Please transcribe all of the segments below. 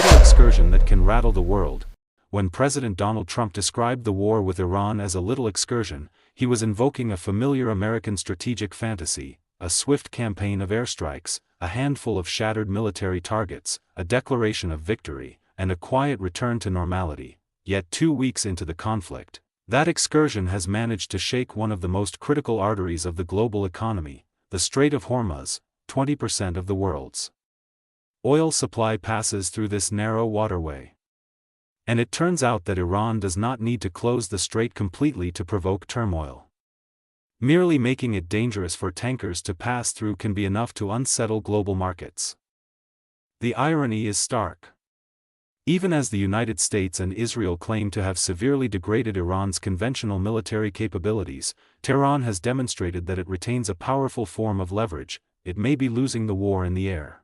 little excursion that can rattle the world. When President Donald Trump described the war with Iran as a little excursion, he was invoking a familiar American strategic fantasy: a swift campaign of airstrikes, a handful of shattered military targets, a declaration of victory, and a quiet return to normality. Yet 2 weeks into the conflict, that excursion has managed to shake one of the most critical arteries of the global economy, the Strait of Hormuz. 20% of the world's oil supply passes through this narrow waterway. And it turns out that Iran does not need to close the strait completely to provoke turmoil. Merely making it dangerous for tankers to pass through can be enough to unsettle global markets. The irony is stark. Even as the United States and Israel claim to have severely degraded Iran's conventional military capabilities, Tehran has demonstrated that it retains a powerful form of leverage. It may be losing the war in the air,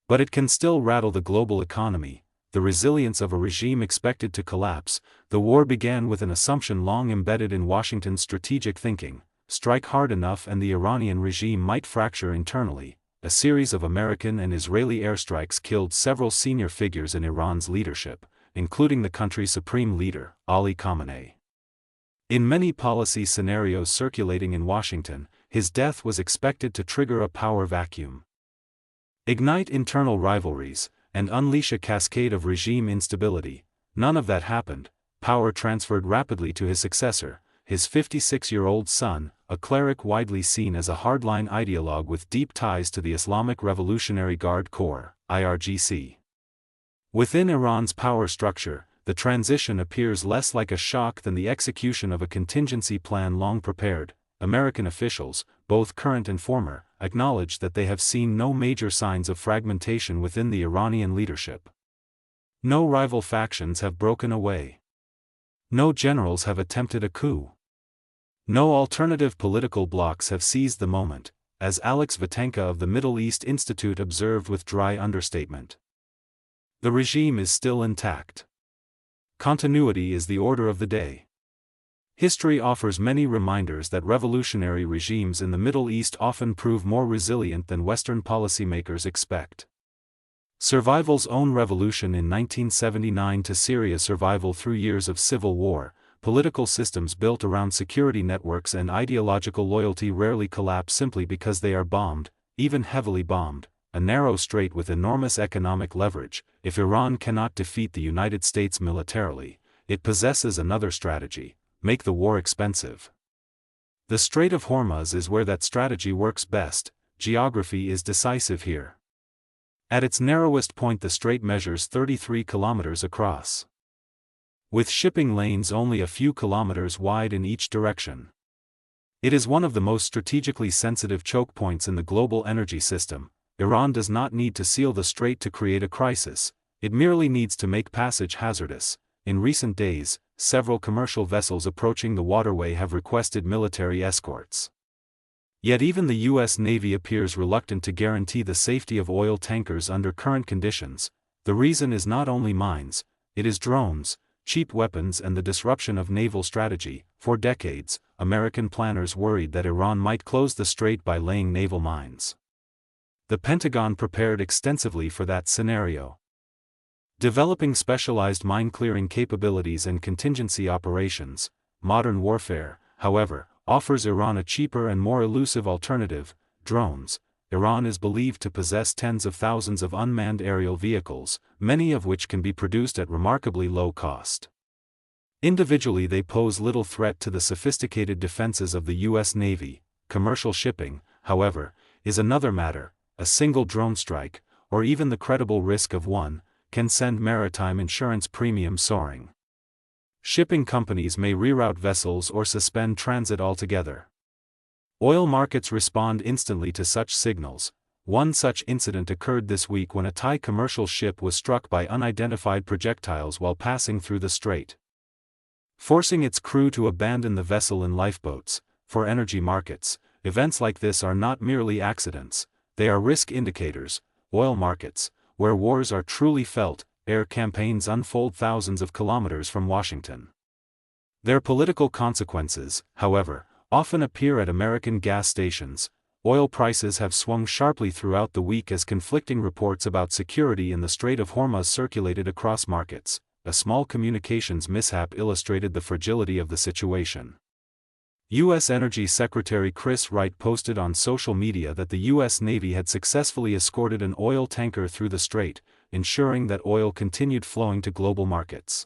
but it can still rattle the global economy. The resilience of a regime expected to collapse. The war began with an assumption long embedded in Washington's strategic thinking: strike hard enough and the Iranian regime might fracture internally. A series of American and Israeli airstrikes killed several senior figures in Iran's leadership, including the country's supreme leader, Ali Khamenei. In many policy scenarios circulating in Washington, his death was expected to trigger a power vacuum, ignite internal rivalries, and unleash a cascade of regime instability. None of that happened. Power transferred rapidly to his successor, his 56-year-old son, a cleric widely seen as a hardline ideologue with deep ties to the Islamic Revolutionary Guard Corps, IRGC. Within Iran's power structure, the transition appears less like a shock than the execution of a contingency plan long prepared. American officials, both current and former, acknowledge that they have seen no major signs of fragmentation within the Iranian leadership. No rival factions have broken away. No generals have attempted a coup. No alternative political blocs have seized the moment, as Alex Vatenka of the Middle East Institute observed with dry understatement. The regime is still intact. Continuity is the order of the day. History offers many reminders that revolutionary regimes in the Middle East often prove more resilient than Western policymakers expect. Survival's own revolution in 1979 to Syria's survival through years of civil war, political systems built around security networks and ideological loyalty rarely collapse simply because they are bombed, even heavily bombed. A narrow strait with enormous economic leverage. If Iran cannot defeat the United States militarily, it possesses another strategy: make the war expensive. The Strait of Hormuz is where that strategy works best. Geography is decisive here. At its narrowest point, the strait measures 33 kilometers across, with shipping lanes only a few kilometers wide in each direction. It is one of the most strategically sensitive choke points in the global energy system. Iran does not need to seal the strait to create a crisis, it merely needs to make passage hazardous. In recent days, several commercial vessels approaching the waterway have requested military escorts. Yet even the U.S. Navy appears reluctant to guarantee the safety of oil tankers under current conditions. The reason is not only mines, it is drones, cheap weapons, and the disruption of naval strategy. For decades, American planners worried that Iran might close the strait by laying naval mines. The Pentagon prepared extensively for that scenario, developing specialized mine-clearing capabilities and contingency operations. Modern warfare, however, offers Iran a cheaper and more elusive alternative: drones. Iran is believed to possess tens of thousands of unmanned aerial vehicles, many of which can be produced at remarkably low cost. Individually they pose little threat to the sophisticated defenses of the U.S. Navy. Commercial shipping, however, is another matter. A single drone strike, or even the credible risk of one, can send maritime insurance premiums soaring. Shipping companies may reroute vessels or suspend transit altogether. Oil markets respond instantly to such signals. One such incident occurred this week when a Thai commercial ship was struck by unidentified projectiles while passing through the strait, forcing its crew to abandon the vessel in lifeboats. For energy markets, events like this are not merely accidents, they are risk indicators. Oil markets, where wars are truly felt, air campaigns unfold thousands of kilometers from Washington. Their political consequences, however, often appear at American gas stations. oil prices have swung sharply throughout the week as conflicting reports about security in the Strait of Hormuz circulated across markets. A small communications mishap illustrated the fragility of the situation. U.S. Energy Secretary Chris Wright posted on social media that the U.S. Navy had successfully escorted an oil tanker through the strait, ensuring that oil continued flowing to global markets.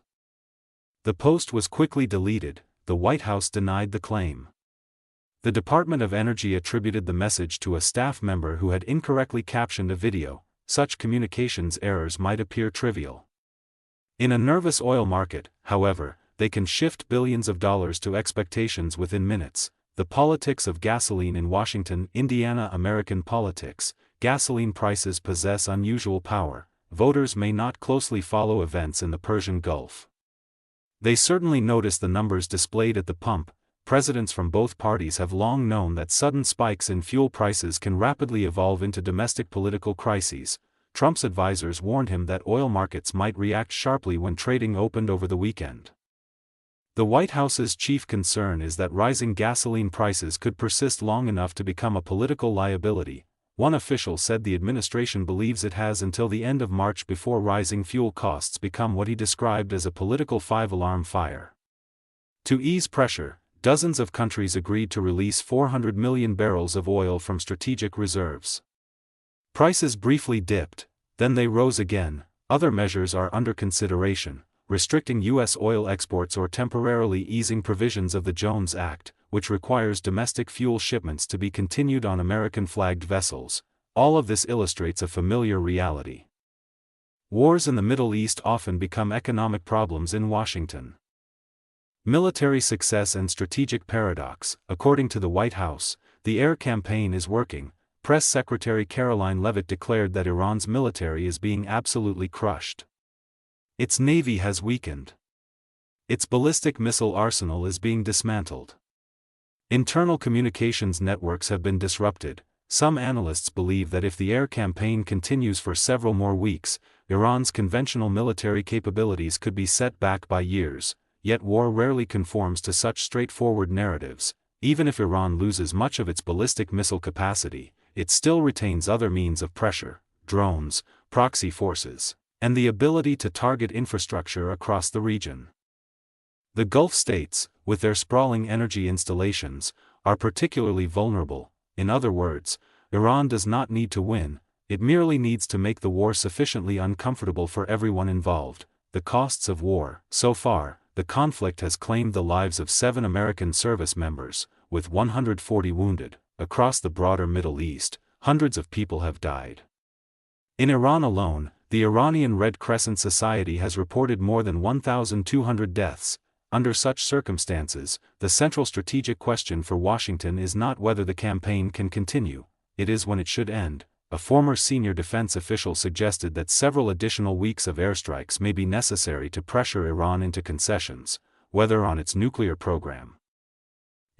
The post was quickly deleted. The White House denied the claim. The Department of Energy attributed the message to a staff member who had incorrectly captioned a video. Such communications errors might appear trivial. In a nervous oil market, however, they can shift billions of dollars to expectations within minutes. The politics of gasoline in Washington, Indiana. American politics. Gasoline prices possess unusual power. Voters may not closely follow events in the Persian Gulf. They certainly notice the numbers displayed at the pump. Presidents from both parties have long known that sudden spikes in fuel prices can rapidly evolve into domestic political crises. Trump's advisors warned him that oil markets might react sharply when trading opened over the weekend. The White House's chief concern is that rising gasoline prices could persist long enough to become a political liability. One official said the administration believes it has until the end of March before rising fuel costs become what he described as a political five-alarm fire. To ease pressure, dozens of countries agreed to release 400 million barrels of oil from strategic reserves. Prices briefly dipped, then they rose again. Other measures are under consideration, restricting U.S. oil exports or temporarily easing provisions of the Jones Act, which requires domestic fuel shipments to be continued on American-flagged vessels. All of this illustrates a familiar reality. Wars in the Middle East often become economic problems in Washington. Military success and strategic paradox. According to the White House, the air campaign is working. Press Secretary Caroline Leavitt declared that Iran's military is being absolutely crushed. Its navy has weakened. Its ballistic missile arsenal is being dismantled. Internal communications networks have been disrupted. Some analysts believe that if the air campaign continues for several more weeks, Iran's conventional military capabilities could be set back by years. Yet war rarely conforms to such straightforward narratives. Even if Iran loses much of its ballistic missile capacity, it still retains other means of pressure, drones, proxy forces, and the ability to target infrastructure across the region. The Gulf states, with their sprawling energy installations, are particularly vulnerable. In other words, Iran does not need to win, it merely needs to make the war sufficiently uncomfortable for everyone involved. The costs of war. So far, the conflict has claimed the lives of 7 American service members, with 140 wounded. Across the broader Middle East, hundreds of people have died. In Iran alone, the Iranian Red Crescent Society has reported more than 1,200 deaths. Under such circumstances, the central strategic question for Washington is not whether the campaign can continue, it is when it should end. A former senior defense official suggested that several additional weeks of airstrikes may be necessary to pressure Iran into concessions, whether on its nuclear program,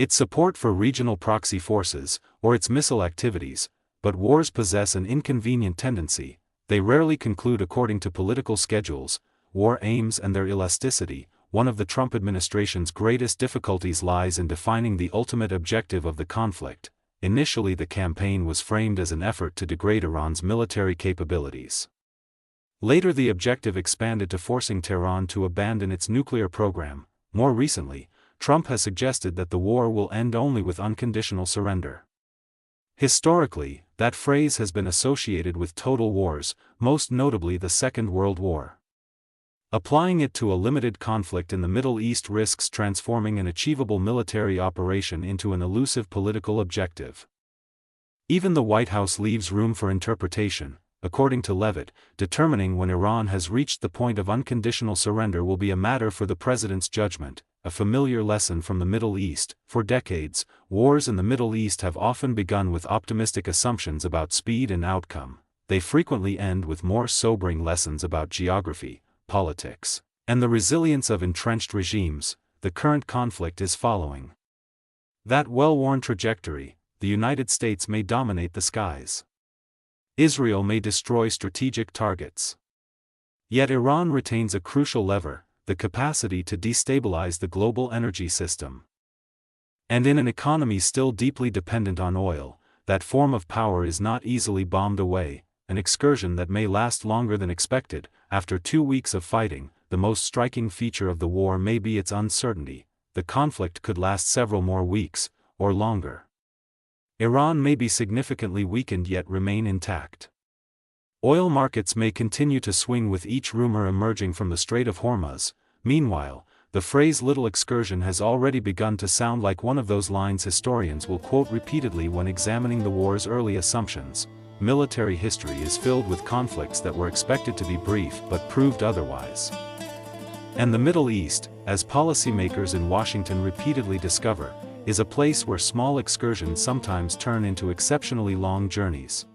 its support for regional proxy forces, or its missile activities. But wars possess an inconvenient tendency. They rarely conclude according to political schedules. War aims and their elasticity. One of the Trump administration's greatest difficulties lies in defining the ultimate objective of the conflict. Initially, the campaign was framed as an effort to degrade Iran's military capabilities. Later, the objective expanded to forcing Tehran to abandon its nuclear program. More recently, Trump has suggested that the war will end only with unconditional surrender. Historically, that phrase has been associated with total wars, most notably the Second World War. Applying it to a limited conflict in the Middle East risks transforming an achievable military operation into an elusive political objective. Even the White House leaves room for interpretation. According to Leavitt, determining when Iran has reached the point of unconditional surrender will be a matter for the president's judgment, a familiar lesson from the Middle East. For decades, wars in the Middle East have often begun with optimistic assumptions about speed and outcome. They frequently end with more sobering lessons about geography, politics, and the resilience of entrenched regimes. The current conflict is following that well-worn trajectory. The United States may dominate the skies. Israel may destroy strategic targets. Yet Iran retains a crucial lever, the capacity to destabilize the global energy system. And in an economy still deeply dependent on oil, that form of power is not easily bombed away, an excursion that may last longer than expected. After 2 weeks of fighting, the most striking feature of the war may be its uncertainty. The conflict could last several more weeks, or longer. Iran may be significantly weakened yet remain intact. Oil markets may continue to swing with each rumor emerging from the Strait of Hormuz. Meanwhile, the phrase "little excursion" has already begun to sound like one of those lines historians will quote repeatedly when examining the war's early assumptions. Military history is filled with conflicts that were expected to be brief but proved otherwise. And the Middle East, as policymakers in Washington repeatedly discover, is a place where small excursions sometimes turn into exceptionally long journeys.